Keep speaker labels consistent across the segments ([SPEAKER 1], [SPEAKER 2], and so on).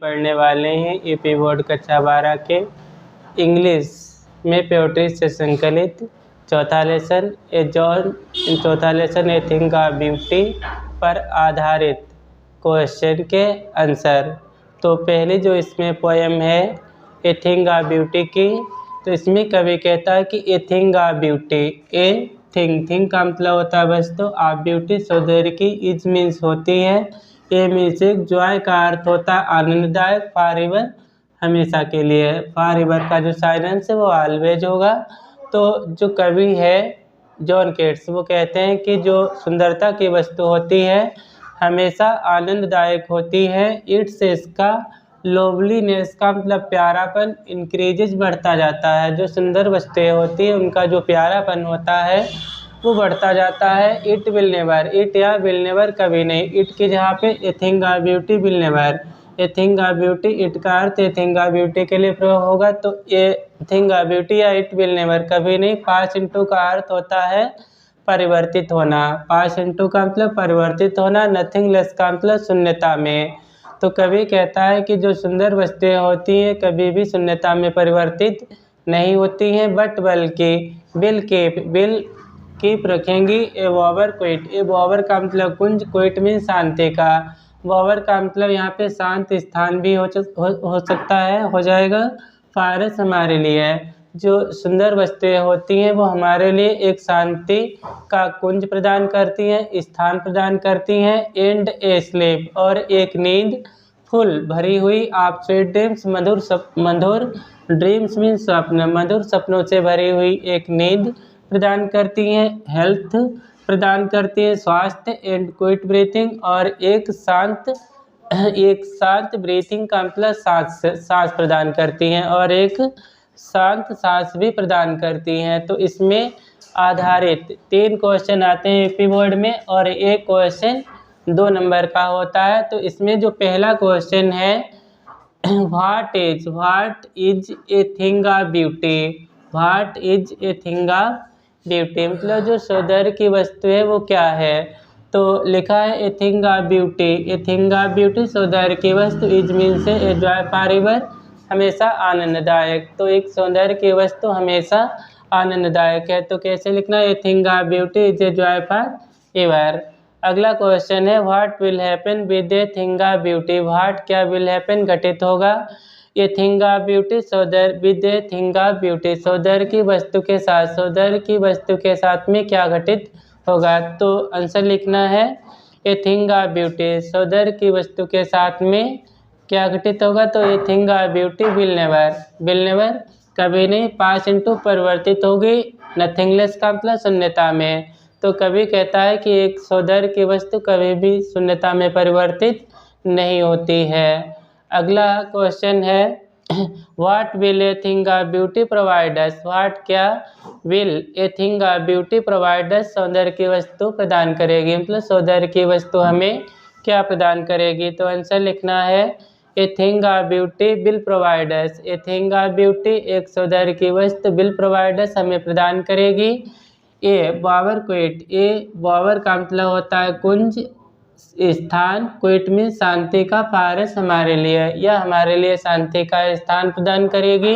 [SPEAKER 1] पढ़ने वाले हैं यूपी बोर्ड कक्षा 12 के इंग्लिश में पोएट्री से संकलित चौथा lesson A thing of beauty पर आधारित क्वेश्चन के आंसर। तो पहली जो इसमें पोएम है ए थिंग ऑफ ब्यूटी की, तो इसमें कवि कहता है कि ए thing of beauty, a thing का मतलब होता है वस्तु, ऑफ ब्यूटी सौंदर्य की, इज मीन्स होती है, ए म्यूजिक जॉय का अर्थ होता है आनंददायक, फॉरएवर हमेशा के लिए, फॉरएवर का जो साइलेंस है वो ऑलवेज होगा। तो जो कवि है जॉन केट्स वो कहते हैं कि जो सुंदरता की वस्तु होती है हमेशा आनंददायक होती है, इट्स इसका लोवलीनेस का मतलब प्यारापन इंक्रीजेज बढ़ता जाता है, जो सुंदर वस्तुएं होती है उनका जो प्यारापन होता है वो बढ़ता जाता है। इट विल नेवर, इट या विल नेवर कभी नहीं, इट की जगह पे ए thing of beauty will never, A thing of beauty it का अर्थ ए थिंग ऑफ ब्यूटी के लिए प्रयोग होगा, तो ए थिंग ऑफ ब्यूटी या इट विल नेवर कभी नहीं। पास इंटू का अर्थ होता है परिवर्तित होना, पास इंटू का मतलब परिवर्तित होना, नथिंग लेस का मतलब शून्यता में। तो कवि कहता है कि जो सुंदर वस्तुएं होती हैं कभी भी शून्यता में परिवर्तित नहीं होती हैं, बट बल्कि बिल कीप रखेंगी ए वॉवर क्विट, ए वॉवर का मतलब कुंज, क्विट मीन शांति का, वॉवर का मतलब यहाँ पे शांत स्थान भी हो सकता है, हो जाएगा। फारस हमारे लिए, जो सुंदर वस्तुएं होती हैं वो हमारे लिए एक शांति का कुंज प्रदान करती हैं, स्थान प्रदान करती हैं। एंड ए स्लीप, और एक नींद, फुल भरी हुई, आप स्वीट ड्रीम्स मधुर ड्रीम्स मीन स्वप्न, मधुर सपनों से भरी हुई एक नींद प्रदान करती हैं। हेल्थ प्रदान करती है, स्वास्थ्य। एंड क्विट ब्रीथिंग, और एक शांत ब्रीथिंग का मतलब सांस प्रदान करती हैं, और एक शांत सांस भी प्रदान करती हैं। तो इसमें आधारित 3 क्वेश्चन आते हैं यूपी बोर्ड में, और एक क्वेश्चन 2 नंबर का होता है। तो इसमें जो पहला क्वेश्चन है what is a thing of beauty, what is a thing of beauty मतलब जो सौंदर्य की वस्तु है वो क्या है। तो लिखा है ए thing of beauty, A thing of beauty सौंदर्य की वस्तु, इज मीन से ए जॉय फॉरएवर हमेशा आनंददायक, तो एक सौंदर्य की वस्तु हमेशा आनंददायक है। तो कैसे लिखना है, ए thing of beauty is a joy forever. अगला क्वेश्चन है what will happen with A thing of beauty, what क्या विल हैपन घटित होगा, ए थिंग ऑफ ब्यूटी सौंदर्य with A thing of beauty सौंदर्य की वस्तु के साथ, सौंदर्य की वस्तु के साथ में क्या घटित होगा। तो आंसर लिखना है ए थिंग ऑफ ब्यूटी सौंदर्य की वस्तु के साथ में क्या घटित होगा, तो ए thing of beauty will never कभी नहीं, पास इंटू परिवर्तित होगी, नथिंगलेस का मतलब शून्यता में। तो कवि कहता है कि एक सौंदर्य की वस्तु कभी भी शून्यता में परिवर्तित नहीं होती है। अगला क्वेश्चन है what will a thing of beauty provide us, what क्या will a thing of beauty provide us सौंदर्य की वस्तु प्रदान करेगी, मतलब सौंदर्य की वस्तु हमें क्या प्रदान करेगी। तो आंसर लिखना है ए thing of beauty will provide us, A thing of beauty एक सौंदर्य की वस्तु विल प्रोवाइड अस हमें प्रदान करेगी। ए वॉवर क्विट, ए वॉवर का मतलब होता है कुंज स्थान, क्विट में शांति का, फारस हमारे लिए या हमारे लिए शांति का स्थान प्रदान करेगी।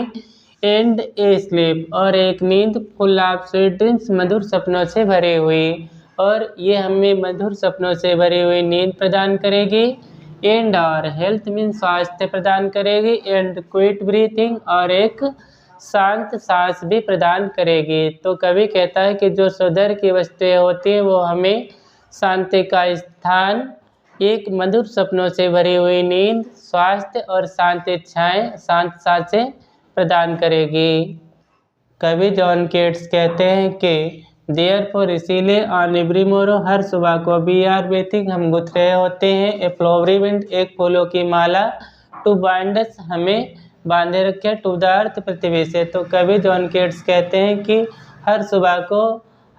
[SPEAKER 1] एंड ए स्लीप, और एक नींद, फुल ऑफ स्वीट ड्रीम्स मधुर सपनों से भरी हुई, और ये हमें मधुर सपनों से भरी हुई नींद प्रदान करेगी। एंड और हेल्थ मीन स्वास्थ्य प्रदान करेगी। एंड क्विट ब्रीथिंग, और एक शांत सांस भी प्रदान करेगी। तो कवि कहता है कि जो सौंदर्य की वस्तुएं होती हैं वो हमें शांति का स्थान, एक मधुर सपनों से भरी हुई नींद, स्वास्थ्य और शांत इच्छाएं, शांत सांसें प्रदान करेगी। कवि जॉन केट्स कहते हैं कि देयरफॉर इसीलिए ऑन एवरी मोरो हर सुबह को वी आर बेथिंग हम गुथ रहे होते हैं, ए फ्लोवरी विंड एक फूलों की माला, टू बाइंड अस हमें बांधे रखे, टू द अर्थ पृथ्वी से। तो कवि जॉन केट्स कहते हैं कि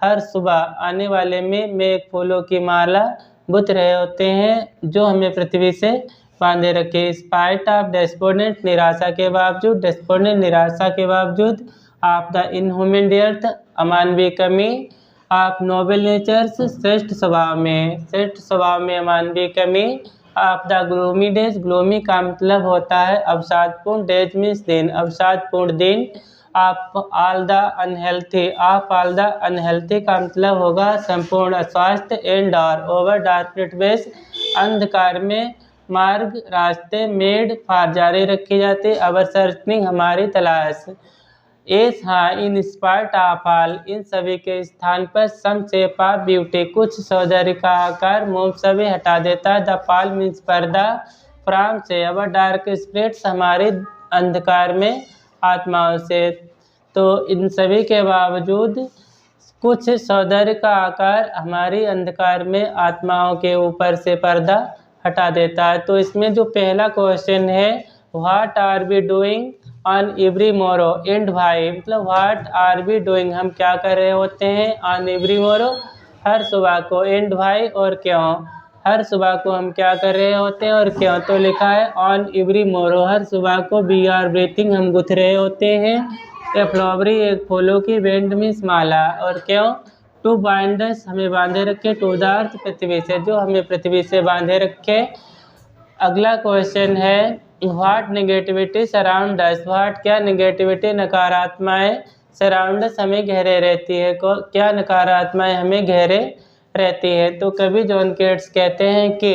[SPEAKER 1] हर सुबह आने वाले में एक फूलों की माला बुत रहे होते हैं जो हमें पृथ्वी से बांधे रखे। स्पाइट ऑफ डेस्पोनेंट निराशा के बावजूद, ऑफ द इनह्यूमन डेथ अमानवीय कमी, ऑफ नोबल नेचर्स श्रेष्ठ स्वभाव में अमानवीय कमी, of the gloomy days. Gloomy का मतलब होता है अवसादपूर्ण, डेज मीन्स दिन, अवसादपूर्ण दिन। Of all the unhealthy, of all the unhealthy का मतलब होगा संपूर्ण अस्वास्थ्य। एंड और ओवर डार्क वेज, अंधकार में मार्ग रास्ते। मेड फार जारी रखी जाती। अवर सर्चनिंग हमारी तलाश। एस हाँ, इन स्पार्ट ऑफ ऑल, इन सभी के स्थान पर सम शेप ऑफ ब्यूटी, कुछ सौंदर्य का आकार मोम सभी हटा देता है। द पाल मीन्स पर्दा। फ्राम से अवर डार्क स्पिरिट्स, हमारे अंधकार में आत्माओं से। तो इन सभी के बावजूद कुछ सौंदर्य का आकार हमारी अंधकार में आत्माओं के ऊपर से पर्दा हटा देता है। तो इसमें जो पहला क्वेश्चन है, what are we doing on every morrow and why, मतलब व्हाट आर वी डूइंग, हम क्या कर रहे होते हैं, ऑन एवरी मोरो, हर सुबह को, एंड वाई, और क्यों, हर सुबह को हम क्या कर रहे होते हैं और क्यों। तो लिखा है ऑन एवरी मोरो, हर सुबह को। वी आर ब्रीथिंग, हम गुथ रहे होते हैं। ए फ्लावरी, एक फूलों की, बैंड मीन्स माला, और क्यों। टू बाइंड अस, हमें बांधे रखे। टू द अर्थ, पृथ्वी से, जो हमें पृथ्वी से बांधे रखे। अगला क्वेश्चन है, what negativity surround us, what, क्या नेगेटिविटी, नकारात्मकताएं, सराउंड अस, हमें घेरे रहती है। क्या नकारात्मकताएं हमें घेरे रहती है। तो कवि जॉन केट्स कहते हैं कि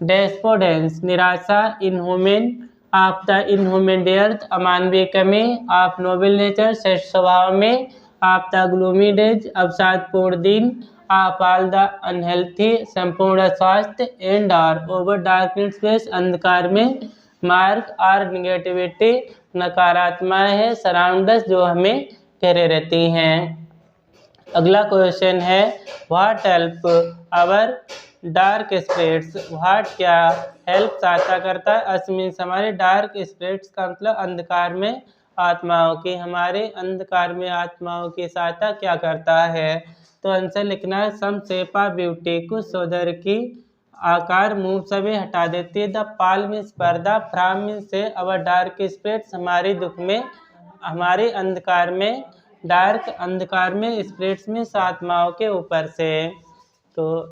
[SPEAKER 1] डेस्पोडेंस, निराशा, inhuman, of the inhuman death, अमानवीय कमी, ऑफ नोबल नेचर, श्रेष्ठ स्वभाव में, ऑफ द ग्लूमी डेज, अवसादपूर्ण दिन, ऑफ ऑल द अनहेल्थी, संपूर्ण स्वास्थ्य। एंड आर ओवर डार्कनेस, अंधकार में मार्ग। आर निगेटिविटी, नकारात्मक है। सराउंडस, जो हमें घेरे रहती हैं। अगला क्वेश्चन है, what help our dark spirits, what, क्या, हेल्प, सहायता करता है। अस मीन्स हमारे, डार्क स्पिरिट्स का मतलब अंधकार में आत्माओं की, हमारे अंधकार में आत्माओं की सहायता क्या करता है। तो आंसर लिखना है सम शेप ऑफ ब्यूटी, कुछ सौंदर्य की आकार मुंह सभी हटा देती है। द पाल मीन्स पर्दा। फ्राम मीन्स से, अवर डार्क स्पिरिट्स, हमारी दुख में, हमारे अंधकार में, डार्क अंधकार में, स्पिरिट्स में आत्माओं के ऊपर से। तो